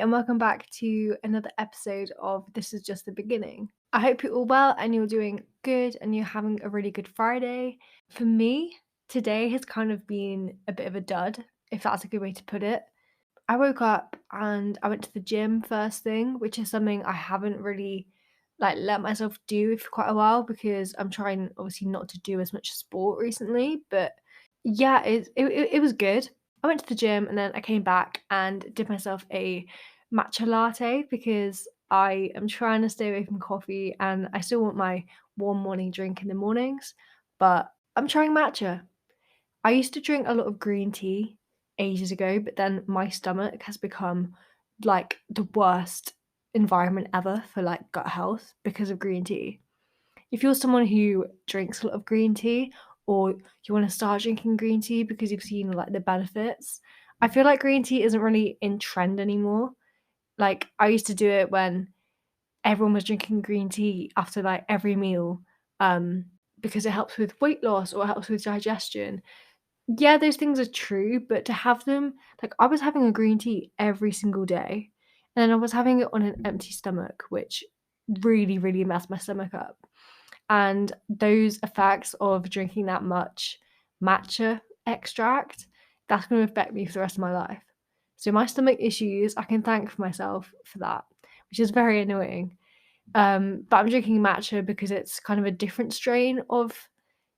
and welcome back to another episode of This Is Just the Beginning. I hope you're all well and you're doing good and you're having a really good Friday. For me, today has kind of been a bit of a dud, if that's a good way to put it. I woke up and I went to the gym first thing, which is something I haven't really let myself do for quite a while because I'm trying obviously not to do as much sport recently. But yeah, it was good. I went to the gym and then I came back and did myself a matcha latte because I am trying to stay away from coffee and I still want my warm morning drink in the mornings, but I'm trying matcha. I used to drink a lot of green tea ages ago, but then my stomach has become like the worst environment ever for like gut health because of green tea. If you're someone who drinks a lot of green tea or you want to start drinking green tea because you've seen like the benefits, I feel like green tea isn't really in trend anymore. Like I used to do it when everyone was drinking green tea after like every meal um because it helps with weight loss or it helps with digestion. Yeah, those things are true, but to have them like I was having a green tea every single day and then I was having it on an empty stomach, which really, really messed my stomach up. And those effects of drinking that much matcha extract, that's going to affect me for the rest of my life. So my stomach issues, I can thank myself for that, which is very annoying. But I'm drinking matcha because it's kind of a different strain of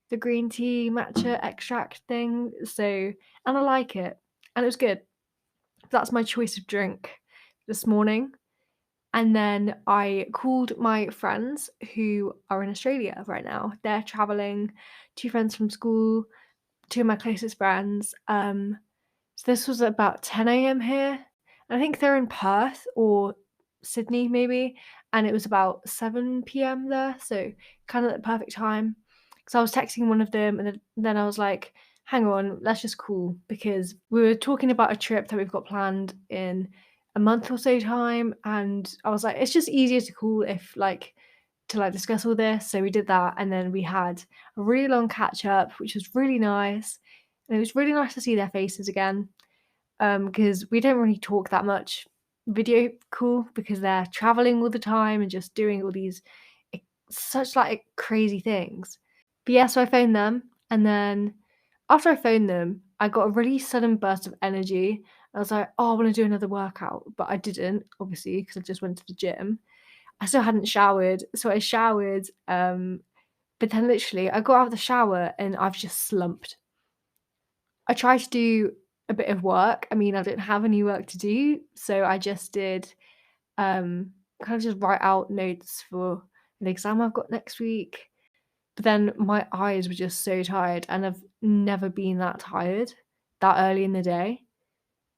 the green tea matcha extract thing. So, and I like it, and it was good. That's my choice of drink this morning. And then I called my friends who are in Australia right now. They're traveling, two friends from school, two of my closest friends. So this was about 10 a.m. here. And I think they're in Perth or Sydney maybe. And it was about 7 p.m. there. So kind of the perfect time. Because I was texting one of them and then I was like, hang on, let's just call. Because we were talking about a trip that we've got planned in a month or so time. And I was like, it's just easier to call if to discuss all this. So we did that. And then we had a really long catch up, which was really nice. And it was really nice to see their faces again, because we don't really talk that much video call because they're traveling all the time and just doing all these such crazy things. But yeah, so I phoned them, and then after I phoned them, I got a really sudden burst of energy. I was like, oh, I want to do another workout, but I didn't, obviously, because I just went to the gym. I still hadn't showered, so I showered, but then literally I got out of the shower and I've just slumped. I tried to do a bit of work. I mean, I didn't have any work to do, so I just did kind of just write out notes for an exam I've got next week. But then my eyes were just so tired, and I've never been that tired that early in the day.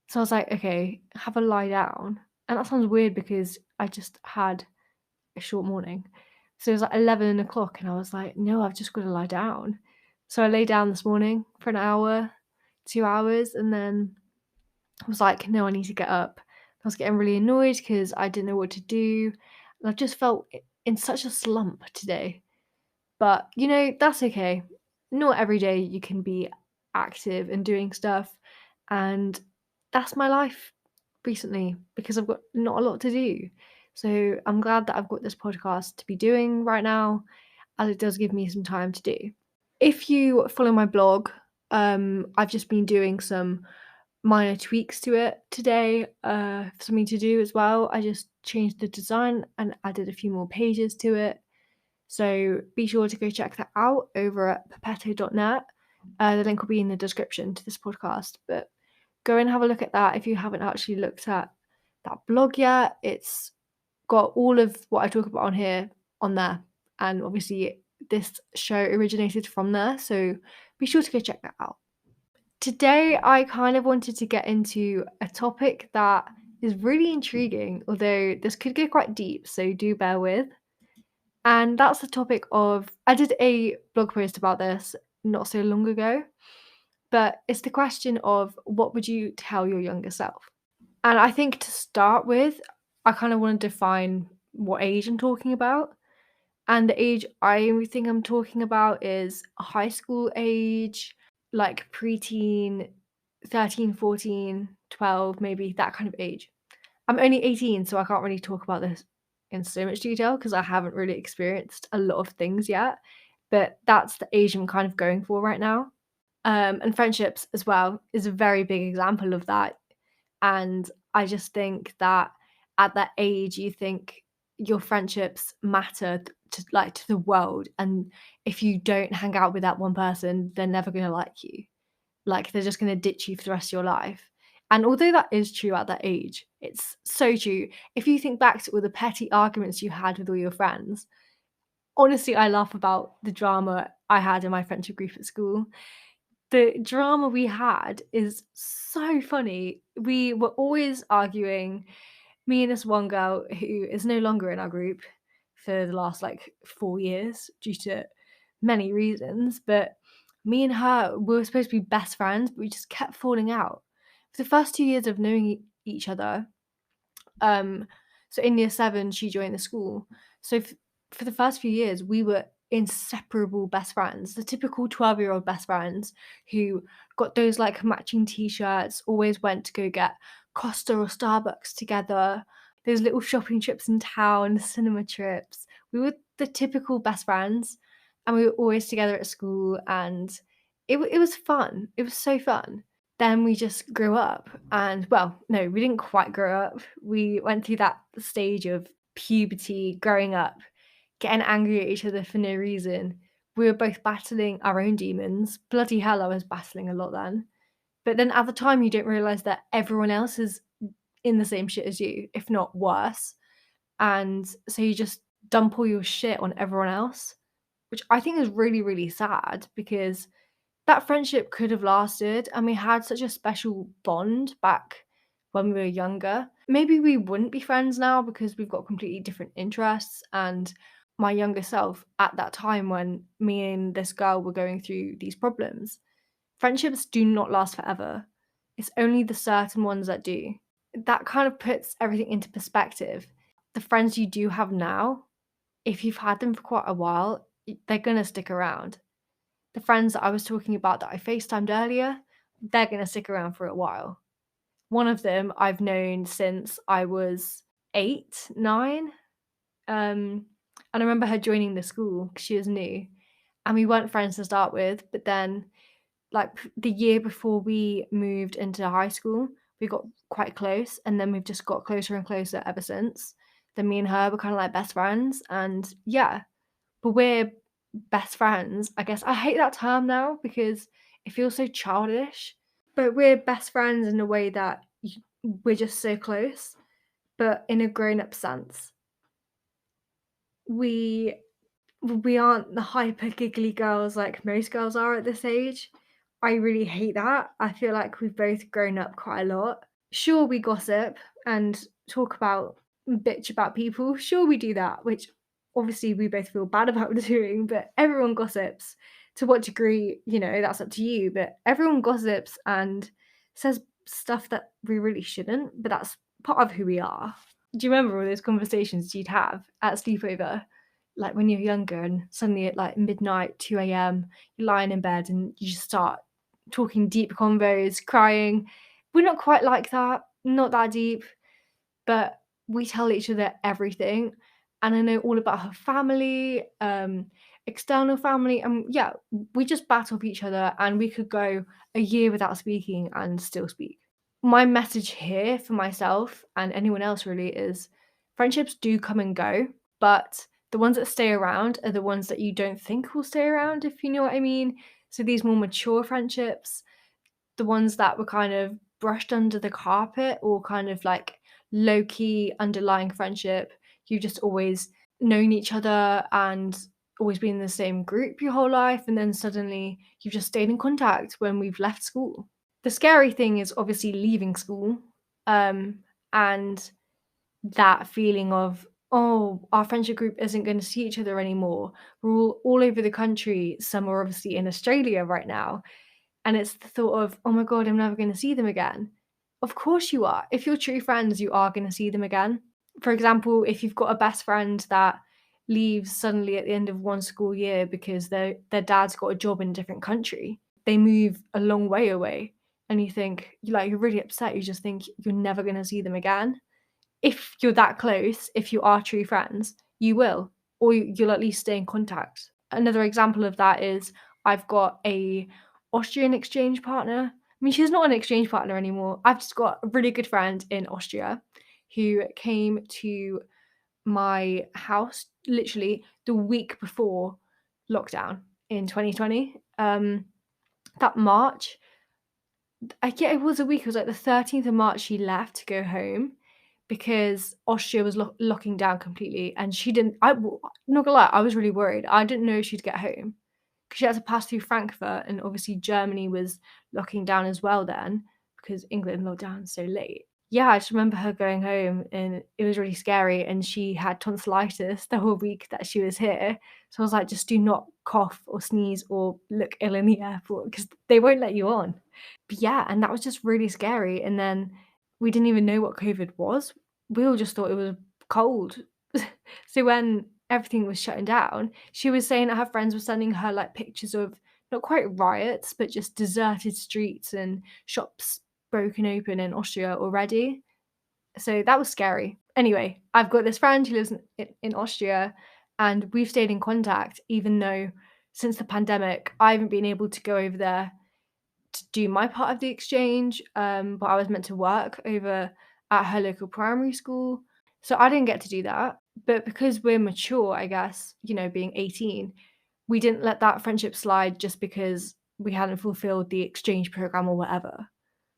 So I was like, okay, have a lie down. And that sounds weird because I just had a short morning. So it was like 11 o'clock, and I was like, no, I've just got to lie down. So I lay down this morning for an hour, 2 hours, and then I was like, no, I need to get up. I was getting really annoyed because I didn't know what to do. And I just felt in such a slump today. But, that's okay. Not every day you can be active and doing stuff. And that's my life recently because I've got not a lot to do. So I'm glad that I've got this podcast to be doing right now, as it does give me some time to do. If you follow my blog, I've just been doing some minor tweaks to it today for something to do as well. I just changed the design and added a few more pages to it. So be sure to go check that out over at pepetto.net. The link will be in the description to this podcast, but go and have a look at that if you haven't actually looked at that blog yet. It's got all of what I talk about on here on there, and obviously this show originated from there, so be sure to go check that out. Today I kind of wanted to get into a topic that is really intriguing, although this could go quite deep, so do bear with. And that's the topic of, I did a blog post about this not so long ago, but it's the question of what would you tell your younger self? And I think to start with, I kind of want to define what age I'm talking about. And the age I think I'm talking about is high school age, like preteen, 13, 14, 12, maybe that kind of age. I'm only 18, so I can't really talk about this in so much detail because I haven't really experienced a lot of things yet, but that's the age I'm kind of going for right now. And friendships as well is a very big example of that. And I just think that at that age, you think your friendships matter to the world, and if you don't hang out with that one person, they're never gonna like you. Like, they're just gonna ditch you for the rest of your life. And although that is true at that age, it's so true. If you think back to all the petty arguments you had with all your friends, honestly, I laugh about the drama I had in my friendship group at school. The drama we had is so funny. We were always arguing, me and this one girl who is no longer in our group for the last like 4 years due to many reasons. But me and her, we were supposed to be best friends, but we just kept falling out. For the first 2 years of knowing each other, um, so in year seven, she joined the school. So for the first few years, we were inseparable best friends, the typical 12-year-old best friends who got those like matching t-shirts, always went to go get Costa or Starbucks together, those little shopping trips in town, cinema trips. We were the typical best friends, and we were always together at school, and it was fun. It was so fun. Then we just grew up, and well, no, we didn't quite grow up. We went through that stage of puberty, growing up, getting angry at each other for no reason. We were both battling our own demons. Bloody hell, I was battling a lot then. But then at the time, you don't realize that everyone else is in the same shit as you, if not worse. And so you just dump all your shit on everyone else, which I think is really, really sad because that friendship could have lasted and we had such a special bond back when we were younger. Maybe we wouldn't be friends now because we've got completely different interests. And my younger self at that time, when me and this girl were going through these problems, friendships do not last forever. It's only the certain ones that do. That kind of puts everything into perspective. The friends you do have now, if you've had them for quite a while, they're going to stick around. The friends that I was talking about that I FaceTimed earlier, they're going to stick around for a while. One of them I've known since I was 8, 9. And I remember her joining the school because she was new. And we weren't friends to start with, but then, like, the year before we moved into high school, we got quite close. And then we've just got closer and closer ever since. Then me and her were kind of like best friends. And yeah, but we're best friends. I guess I hate that term now because it feels so childish. But we're best friends in a way that we're just so close, but in a grown-up sense. We we aren't the hyper giggly girls like most girls are at this age. I really hate that. I feel like we've both grown up quite a lot. Sure, we gossip and talk about bitch about people. Sure, we do that, which obviously we both feel bad about doing, but everyone gossips. To what degree, that's up to you. But everyone gossips and says stuff that we really shouldn't, but that's part of who we are. Do you remember all those conversations you'd have at sleepover? Like when you're younger and suddenly at like midnight, 2 a.m., you're lying in bed and you just start talking deep convos, crying. We're not quite like that, not that deep, but we tell each other everything. And I know all about her family, external family. And yeah, we just battle off each other and we could go a year without speaking and still speak. My message here for myself and anyone else really is friendships do come and go, but the ones that stay around are the ones that you don't think will stay around, if you know what I mean. So these more mature friendships, the ones that were kind of brushed under the carpet or kind of like low key underlying friendship, you've just always known each other and always been in the same group your whole life, and then suddenly you've just stayed in contact when we've left school. The scary thing is obviously leaving school, and that feeling of, oh, our friendship group isn't going to see each other anymore. We're all over the country. Some are obviously in Australia right now. And it's the thought of, oh my God, I'm never going to see them again. Of course you are. If you're true friends, you are going to see them again. For example, if you've got a best friend that leaves suddenly at the end of one school year because their dad's got a job in a different country, they move a long way away, and you think, you're really upset. You just think you're never going to see them again. if you're that close, if you are true friends, you will, or you'll at least stay in contact. Another example of that is I've got a Austrian exchange partner. I mean, she's not an exchange partner anymore. I've just got a really good friend in Austria who came to my house literally the week before lockdown in 2020. That March, yeah, it was a week. It was like the 13th of March she left to go home because Austria was locking down completely, and she didn't. Not gonna lie, I was really worried. I didn't know she'd get home because she had to pass through Frankfurt, and obviously Germany was locking down as well then because England locked down so late. Yeah, I just remember her going home and it was really scary, and she had tonsillitis the whole week that she was here. So I was like, just do not cough or sneeze or look ill in the airport because they won't let you on. But yeah, and that was just really scary, and then we didn't even know what COVID was. We all just thought it was cold. So when everything was shutting down, she was saying that her friends were sending her, like, pictures of not quite riots, but just deserted streets and shops broken open in Austria already. So that was scary. Anyway, I've got this friend who lives in Austria, and we've stayed in contact even though since the pandemic, I haven't been able to go over there to do my part of the exchange, but I was meant to work over at her local primary school. So I didn't get to do that. But because we're mature, I guess, being 18, we didn't let that friendship slide just because we hadn't fulfilled the exchange program or whatever.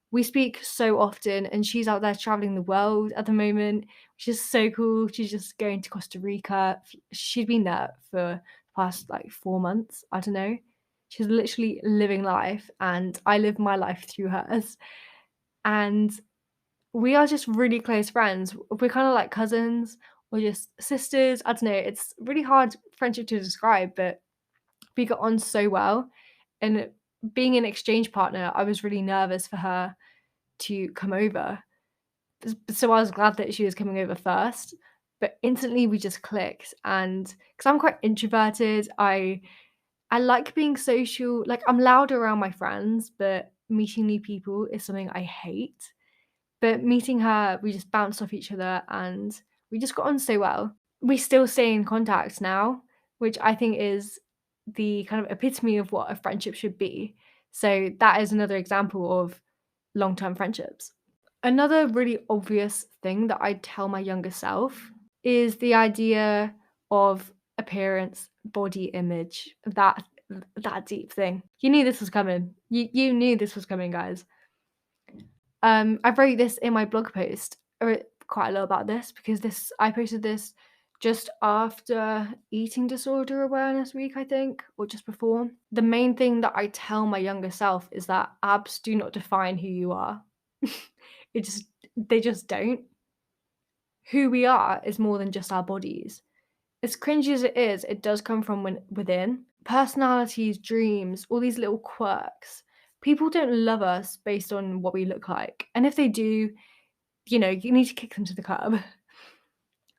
We speak so often, and she's out there traveling the world at the moment, which is so cool. She's just going to Costa Rica. She'd been there for the past like 4 months. I don't know. She's literally living life, and I live my life through hers. And we are just really close friends. We're kind of like cousins or just sisters. I don't know. It's really hard friendship to describe, but we got on so well. And being an exchange partner, I was really nervous for her to come over. So I was glad that she was coming over first, but instantly we just clicked. And because I'm quite introverted, I like being social. Like, I'm loud around my friends, but meeting new people is something I hate. But meeting her, we just bounced off each other and we just got on so well. We still stay in contact now, which I think is the kind of epitome of what a friendship should be. So that is another example of long-term friendships. Another really obvious thing that I'd tell my younger self is the idea of appearance, body image, that deep thing. You knew this was coming. You knew this was coming, guys. I wrote this in my blog post. I wrote quite a lot about this because I posted this just after Eating Disorder Awareness Week, I think, or just before. The main thing that I tell my younger self is that abs do not define who you are. They just don't. Who we are is more than just our bodies. As cringy as it is, it does come from within. Personalities, dreams, all these little quirks. People don't love us based on what we look like. And if they do, you need to kick them to the curb.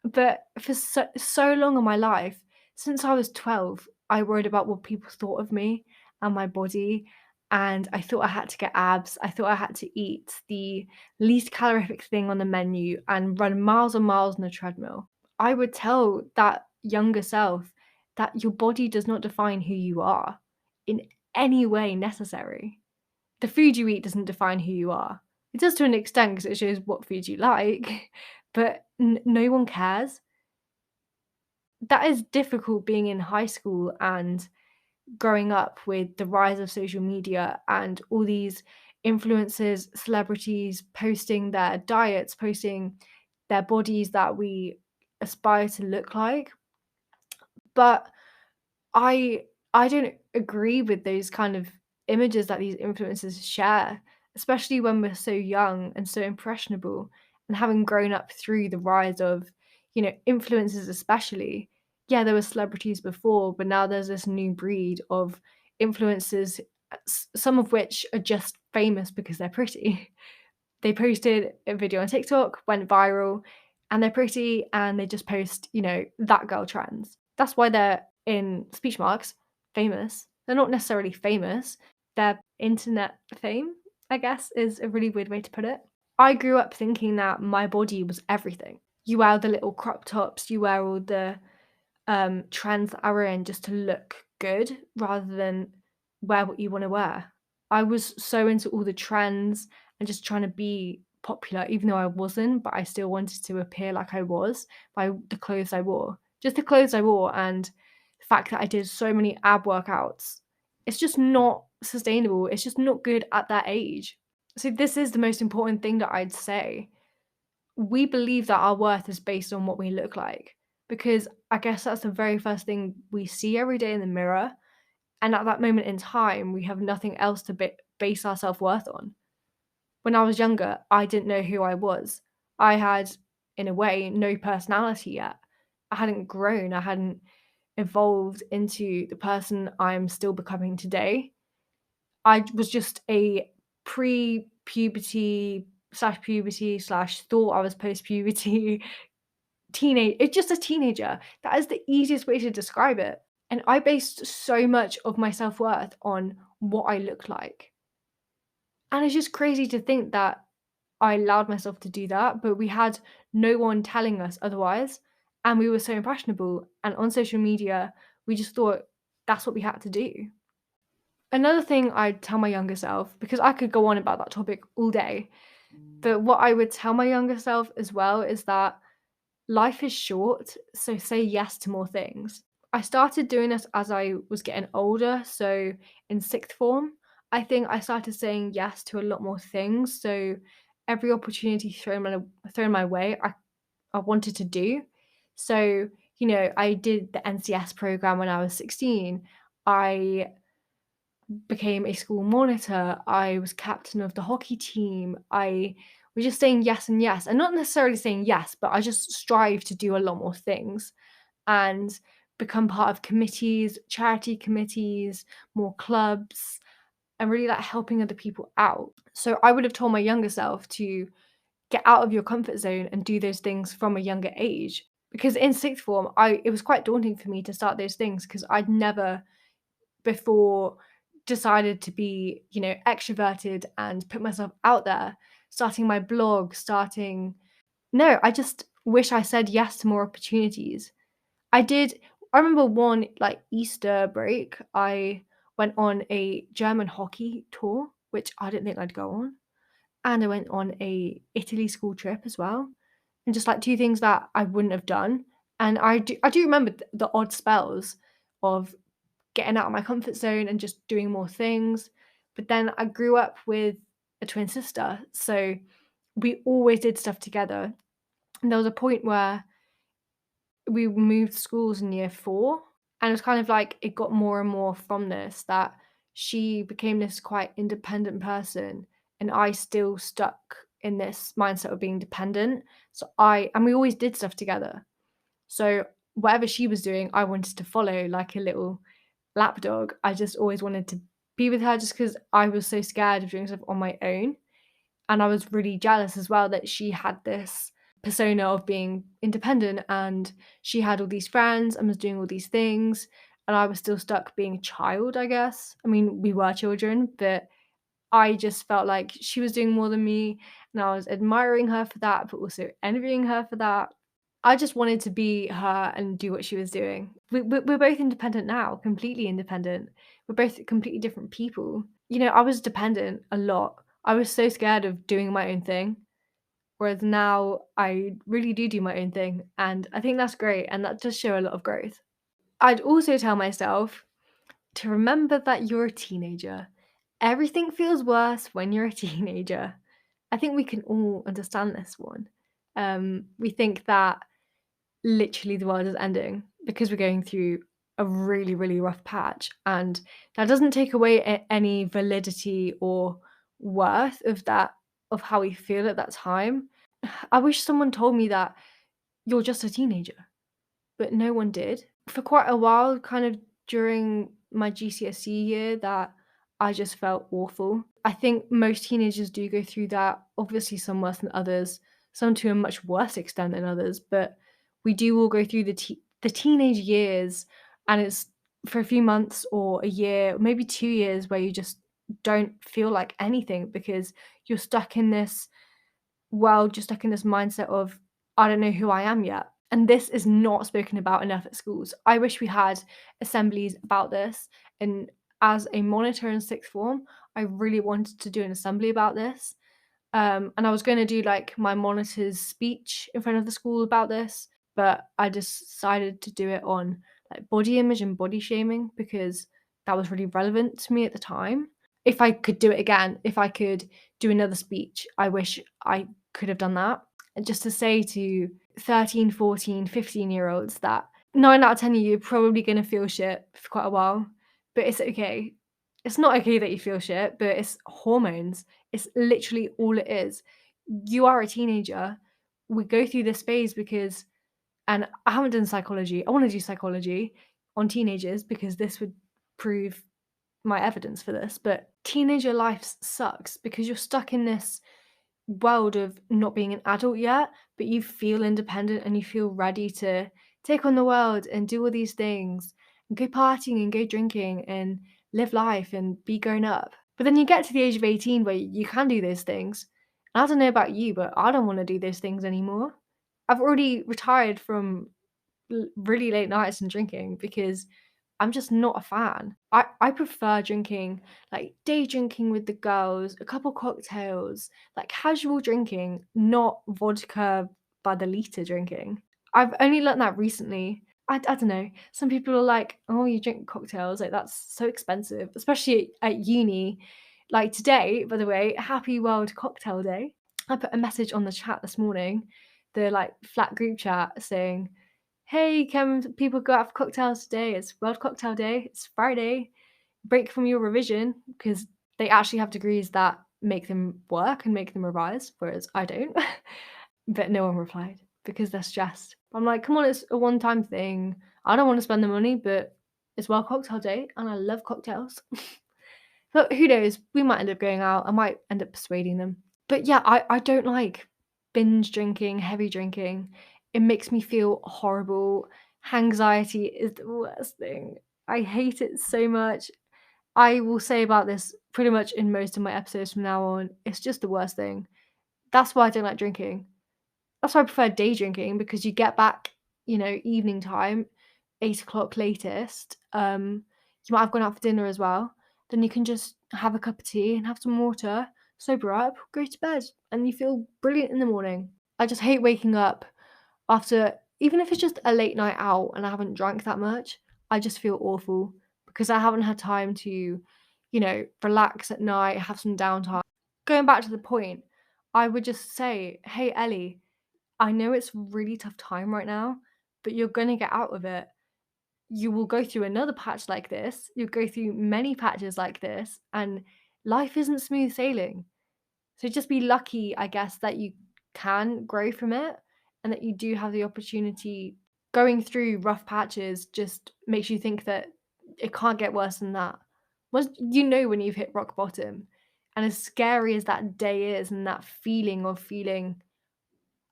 But for so long in my life, since I was 12, I worried about what people thought of me and my body, and I thought I had to get abs. I thought I had to eat the least calorific thing on the menu and run miles and miles on a treadmill. I would tell that younger self that your body does not define who you are in any way necessary. The food you eat doesn't define who you are. It does to an extent because it shows what food you like, but no one cares. That is difficult being in high school and growing up with the rise of social media and all these influencers, celebrities posting their diets, posting their bodies that we aspire to look like. But I I don't agree with those kind of images that these influencers share, especially when we're so young and so impressionable and having grown up through the rise of, influencers especially. Yeah, there were celebrities before, but now there's this new breed of influencers, some of which are just famous because they're pretty. They posted a video on TikTok, went viral, and they're pretty, and they just post, that girl trends. That's why they're, in speech marks, famous. They're not necessarily famous. They're internet fame, I guess, is a really weird way to put it. I grew up thinking that my body was everything. You wear the little crop tops, you wear all the trends that are in just to look good rather than wear what you want to wear. I was so into all the trends and just trying to be popular, even though I wasn't, but I still wanted to appear like I was by the clothes I wore. Just the clothes I wore and the fact that I did so many ab workouts. It's just not sustainable. It's just not good at that age. So, this is the most important thing that I'd say. We believe that our worth is based on what we look like because I guess that's the very first thing we see every day in the mirror. And at that moment in time, we have nothing else to base our self worth on. When I was younger, I didn't know who I was. I had, in a way, no personality yet. I hadn't grown, I hadn't evolved into the person I'm still becoming today. I was just a pre-puberty slash puberty slash thought I was post-puberty teenage it's just a teenager. That is the easiest way to describe it. And I based so much of my self-worth on what I look like. And it's just crazy to think that I allowed myself to do that, but we had no one telling us otherwise. And we were so impressionable. And on social media, we just thought that's what we had to do. Another thing I'd tell my younger self, because I could go on about that topic all day, but what I would tell my younger self as well is that life is short, so say yes to more things. I started doing this as I was getting older, so in sixth form, I think I started saying yes to a lot more things. So every opportunity thrown my way, I wanted to do. So, I did the NCS program when I was 16. I became a school monitor. I was captain of the hockey team. I was just saying yes and yes, and not necessarily saying yes, but I just strive to do a lot more things and become part of committees, charity committees, more clubs, and really like helping other people out. So I would have told my younger self to get out of your comfort zone and do those things from a younger age. Because in sixth form, I it was quite daunting for me to start those things because I'd never before decided to be, extroverted and put myself out there, starting my blog, starting no, I just wish I said yes to more opportunities. I did I remember one, like, Easter break, I went on a German hockey tour, which I didn't think I'd go on, and I went on a Italy school trip as well, and just, like, 2 things that I wouldn't have done, and I do remember the odd spells of getting out of my comfort zone and just doing more things. But then I grew up with a twin sister, so we always did stuff together. And there was a point where we moved schools in year 4, and it was kind of like it got more and more from this that she became this quite independent person, and I still stuck in this mindset of being dependent. So we always did stuff together. So whatever she was doing, I wanted to follow like a little lapdog. I just always wanted to be with her just because I was so scared of doing stuff on my own. And I was really jealous as well that she had this persona of being independent and she had all these friends and was doing all these things. And I was still stuck being a child, I guess. I mean, we were children, but I just felt like she was doing more than me. And I was admiring her for that, but also envying her for that. I just wanted to be her and do what she was doing. We're both independent now, completely independent. We're both completely different people. I was dependent a lot. I was so scared of doing my own thing, whereas now I really do my own thing, and I think that's great, and that does show a lot of growth. I'd also tell myself to remember that you're a teenager. Everything feels worse when you're a teenager. I think we can all understand this one. We think that literally the world is ending because we're going through a really, really rough patch. And that doesn't take away any validity or worth of that, of how we feel at that time. I wish someone told me that you're just a teenager, but no one did. For quite a while, kind of during my GCSE year, that I just felt awful. I think most teenagers do go through that, obviously some worse than others, some to a much worse extent than others, but we do all go through the teenage years, and it's for a few months or a year, maybe 2 years where you just don't feel like anything because you're stuck in this well, just like in this mindset of, I don't know who I am yet. And this is not spoken about enough at schools. I wish we had assemblies about this. And as a monitor in sixth form, I really wanted to do an assembly about this. And I was going to do like my monitor's speech in front of the school about this, but I decided to do it on like body image and body shaming because that was really relevant to me at the time. If I could do it again, if I could do another speech, I wish I could have done that. And just to say to 13, 14, 15 year olds that 9 out of 10 of you are probably going to feel shit for quite a while, but it's okay. It's not okay that you feel shit, but it's hormones. It's literally all it is. You are a teenager. We go through this phase because, and I haven't done psychology. I want to do psychology on teenagers because this would prove my evidence for this. But teenager life sucks because you're stuck in this world of not being an adult yet, but you feel independent and you feel ready to take on the world and do all these things and go partying and go drinking and live life and be grown up. But then you get to the age of 18 where you can do those things. And I don't know about you, but I don't want to do those things anymore. I've already retired from really late nights and drinking because I'm just not a fan. I prefer drinking, like day drinking with the girls, a couple cocktails, like casual drinking, not vodka by the litre drinking. I've only learnt that recently. I don't know. Some people are like, oh, you drink cocktails, like that's so expensive, especially at uni. Like today, by the way, happy World Cocktail Day. I put a message on the chat this morning, the like flat group chat saying, hey, can people go out for cocktails today? It's World Cocktail Day. It's Friday. Break from your revision because they actually have degrees that make them work and make them revise, whereas I don't. But no one replied because they're stressed. I'm like, come on, it's a one-time thing. I don't want to spend the money, but it's World Cocktail Day and I love cocktails. But who knows? We might end up going out. I might end up persuading them. But yeah, I don't like binge drinking, heavy drinking. It makes me feel horrible. Anxiety is the worst thing. I hate it so much. I will say about this pretty much in most of my episodes from now on. It's just the worst thing. That's why I don't like drinking. That's why I prefer day drinking because you get back, evening time, 8 o'clock latest. You might have gone out for dinner as well. Then you can just have a cup of tea and have some water, sober up, go to bed, and you feel brilliant in the morning. I just hate waking up after, even if it's just a late night out and I haven't drank that much, I just feel awful because I haven't had time to, relax at night, have some downtime. Going back to the point, I would just say, hey, Ellie, I know it's a really tough time right now, but you're going to get out of it. You will go through another patch like this. You'll go through many patches like this, and life isn't smooth sailing. So just be lucky, I guess, that you can grow from it and that you do have the opportunity. Going through rough patches just makes you think that it can't get worse than that. Once you know when you've hit rock bottom, and as scary as that day is, and that feeling of feeling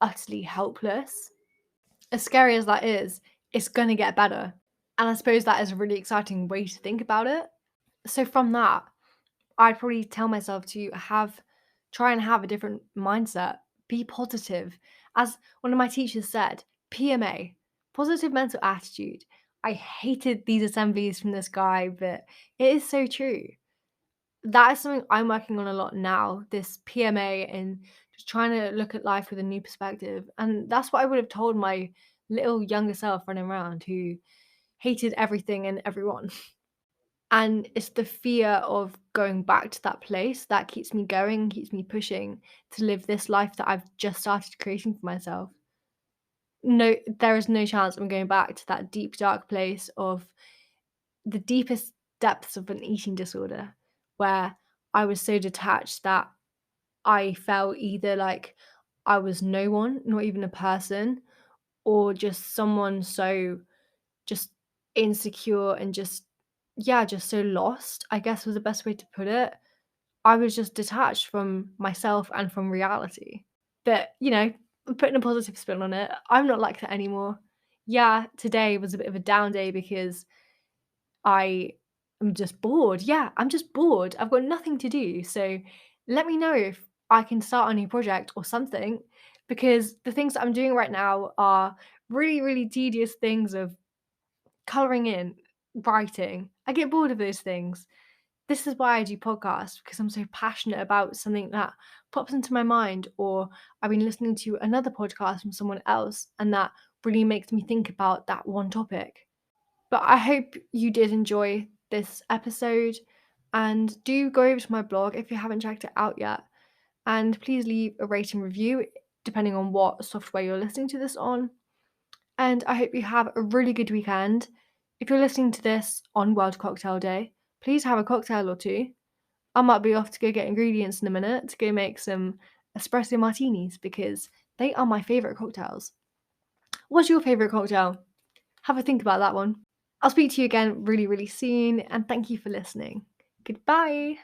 utterly helpless, as scary as that is, it's going to get better. And I suppose that is a really exciting way to think about it. So from that, I'd probably tell myself to try and have a different mindset, be positive. As one of my teachers said, PMA, positive mental attitude. I hated these assemblies from this guy, but it is so true. That is something I'm working on a lot now, this PMA and just trying to look at life with a new perspective. And that's what I would have told my little younger self running around who hated everything and everyone. And it's the fear of going back to that place that keeps me going, keeps me pushing to live this life that I've just started creating for myself. No, there is no chance I'm going back to that deep, dark place of the deepest depths of an eating disorder where I was so detached that I felt either like I was no one, not even a person, or just someone so just insecure and just, yeah, just so lost, I guess was the best way to put it. I was just detached from myself and from reality. But, I'm putting a positive spin on it. I'm not like that anymore. Yeah, today was a bit of a down day because I am just bored. Yeah, I'm just bored. I've got nothing to do. So let me know if I can start a new project or something, because the things that I'm doing right now are really, really tedious things of colouring in, writing. I get bored of those things. This is why I do podcasts, because I'm so passionate about something that pops into my mind, or I've been listening to another podcast from someone else and that really makes me think about that one topic. But I hope you did enjoy this episode, and do go over to my blog if you haven't checked it out yet. And please leave a rating review depending on what software you're listening to this on. And I hope you have a really good weekend. If you're listening to this on World Cocktail Day, please have a cocktail or two. I might be off to go get ingredients in a minute to go make some espresso martinis, because they are my favourite cocktails. What's your favourite cocktail? Have a think about that one. I'll speak to you again really, really soon, and thank you for listening. Goodbye.